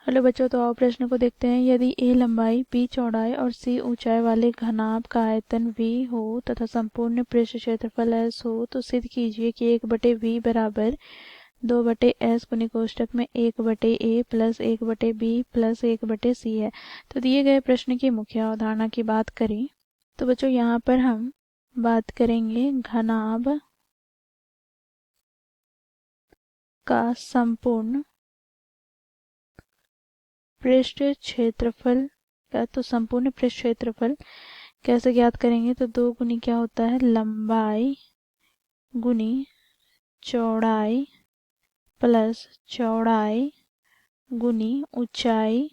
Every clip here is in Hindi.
हेलो बच्चों, तो आओ प्रश्न को देखते हैं। यदि ए लंबाई, बी चौड़ाई और सी ऊंचाई वाले घनाभ का आयतन v हो तथा संपूर्ण पृष्ठ क्षेत्रफल s हो, तो सिद्ध कीजिए कि 1/v बराबर 2/s गुनी कोष्ठक में 1/a plus 1/b plus 1/c है। तो दिए गए प्रश्न की मुख्य अवधारणा की बात करें तो बच्चों यहाँ पर हम बात करेंगे घनाभ का संपूर्ण पृष्ठ क्षेत्रफल का। तो संपूर्ण पृष्ठ क्षेत्रफल कैसे ज्ञात करेंगे? तो 2 गुनी क्या होता है, लंबाई गुनी चौड़ाई प्लस चौड़ाई गुनी ऊंचाई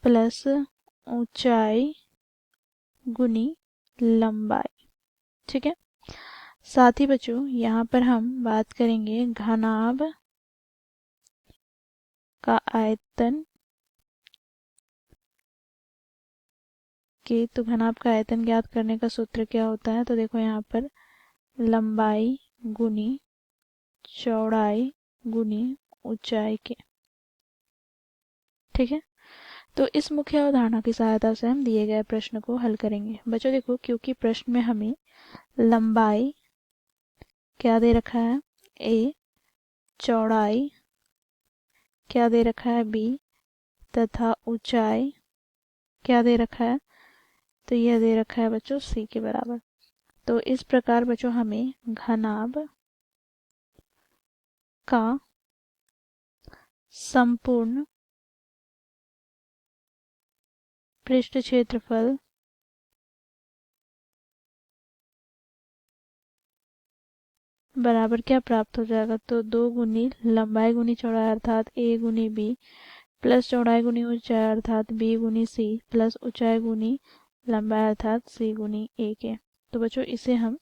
प्लस ऊंचाई गुनी लंबाई। ठीक है। साथ ही बच्चों यहाँ पर हम बात करेंगे घनाभ का आयतन के। तो घनाभ का आयतन ज्ञात करने का सूत्र क्या होता है? तो देखो यहाँ पर लंबाई गुनी चौड़ाई गुनी ऊंचाई के। ठीक है। तो इस मुख्य अवधारणा की सहायता से हम दिए गए प्रश्न को हल करेंगे। बच्चों देखो, क्योंकि प्रश्न में हमें लंबाई क्या दे रखा है, a, चौड़ाई क्या दे रखा है, b, तथा ऊंचाई क्या दे रखा है, तो यह दे रखा है बच्चों c के बराबर। तो इस प्रकार बच्चों हमें घनाभ का संपूर्ण पृष्ठ क्षेत्रफल बराबर क्या प्राप्त हो जाएगा? तो 2 गुनी लंबाई गुनी चौड़ाई अर्थात a गुनी b प्लस चौड़ाई गुनी ऊंचाई अर्थात b गुनी c प्लस ऊंचाई गुनी लंबाई अर्थात c गुनी a के। तो बच्चों इसे हम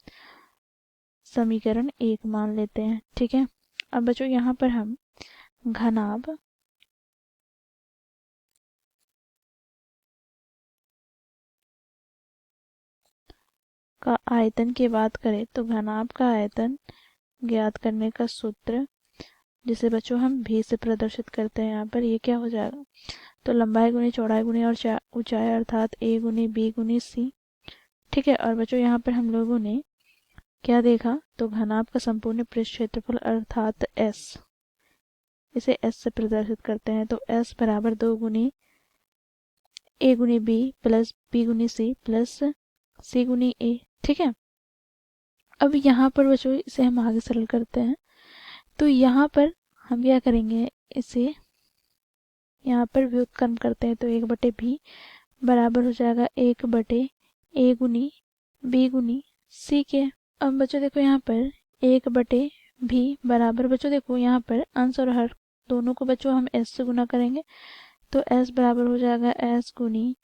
समीकरण 1 मान लेते हैं। ठीक है। अब बच्चों यहाँ पर हम घनाभ का आयतन की बात करें तो घनाभ का आयतन ज्ञात करने का सूत्र, जिसे बच्चों हम v से प्रदर्शित करते हैं, यहाँ पर ये क्या हो जाएगा? तो लंबाई गुनी चौड़ाई गुनी और ऊंचाई अर्थात a गुनी b गुनी c। ठीक है। और बच्चों यहाँ पर हम लोगों ने क्या देखा? तो घनाभ का संपूर्ण पृष्ठ क्षेत्रफल अर्थात s, इसे s से प्रदर्शित करते हैं। तो s बराबर 2 गुनी a गुनी b प्लस b गुनी c प्लस c गुनी a। ठीक है। अब यहाँ पर बच्चों इसे हम आगे सरल करते हैं। तो यहाँ पर हम क्या करेंगे, इसे यहाँ पर व्युत्क्रम करते हैं। तो 1/b बराबर हो जाएगा 1/a गुनी b गुनी c के। अब बच्चों देखो यहाँ पर 1/b बराबर, बच्चों देखो यहाँ पर अंश और हर दोनों को बच्चों हम s से गुना करेंगे। तो s बराबर हो जाएगा s गुनी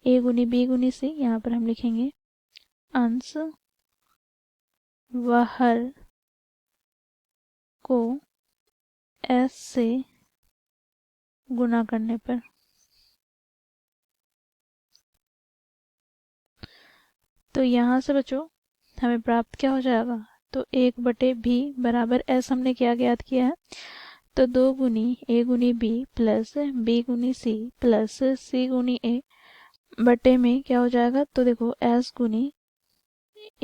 a गुनी b गुनी c। यहाँ पर हम लिखेंगे अंश व हर को s से गुना करने पर। तो यहाँ से बच्चों हमें प्राप्त क्या हो जाएगा? तो 1/b बराबर s हमने क्या ज्ञात किया है? तो 2 गुनी a गुनी b प्लस b गुनी c प्लस c गुनी a बटे में क्या हो जाएगा? तो देखो s गुनी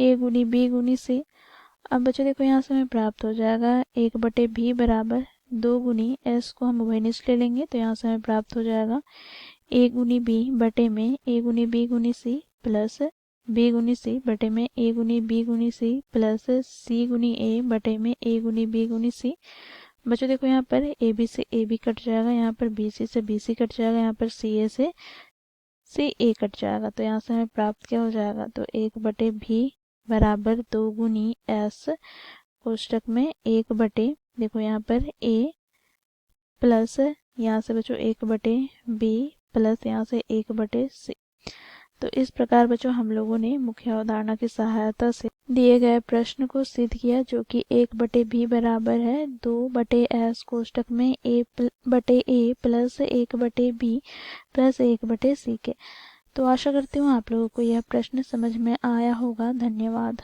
a गुनी b गुनी c। अब बच्चों देखो यहाँ से हमें प्राप्त हो जाएगा 1/b बराबर 2 गुनी s को हम उभयनिष्ठ ले लेंगे। तो यहाँ से हमें प्राप्त हो जाएगा a गुनी b बटे में a गुनी b गुनी c प्लस b गुनी c बटे में a गुनी b गुनी c प्लस c गुनी a बटे में a गुनी b गुनी c। बच्चों देखो यहाँ पर ए बी से ए बी कट जाएगा, यहाँ पर बी सी से बी सी कट जाएगा, यहाँ पर सी ए से सी ए कट जाएगा। तो यहाँ से हमें प्राप्त क्या हो जाएगा? तो 1/b बराबर 2 गुनी s कोष्टक में 1/, देखो यहाँ पर a प्लस यहाँ से बच्चों 1/b प्लस यहाँ से 1/c। तो इस प्रकार बच्चों हम लोगों ने मुख्य अवधारणा की सहायता से दिए गए प्रश्न को सिद्ध किया, जो कि 1/b बराबर है 2/s कोष्टक में a plus 1/b plus 1/c के। तो आशा करती हूँ आप लोगों को यह प्रश्न समझ में आया होगा। धन्यवाद।